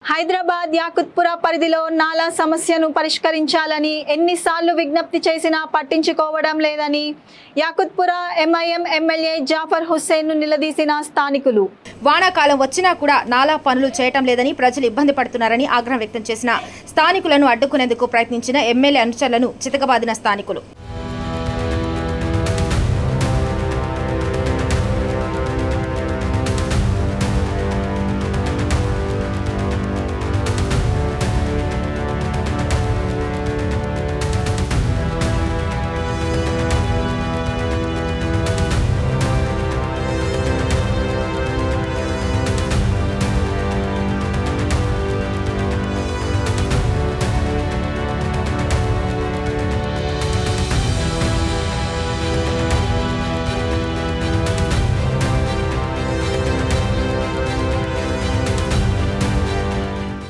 హైదరాబాద్ యాకుత్పురా పరిధిలో నాలా సమస్యను పరిష్కరించాలని ఎన్నిసార్లు విజ్ఞప్తి చేసినా పట్టించుకోవడం లేదని యాకుత్పురా ఎంఐఎం ఎమ్మెల్యే జాఫర్ హుస్సేన్ను నిలదీసిన స్థానికులు. వానాకాలం వచ్చినా కూడా నాలా పనులు చేయటం లేదని ప్రజలు ఇబ్బంది పడుతున్నారని ఆగ్రహం వ్యక్తం చేసిన స్థానికులను అడ్డుకునేందుకు ప్రయత్నించిన ఎమ్మెల్యే అనుచరులను చితకబాదిన స్థానికులు.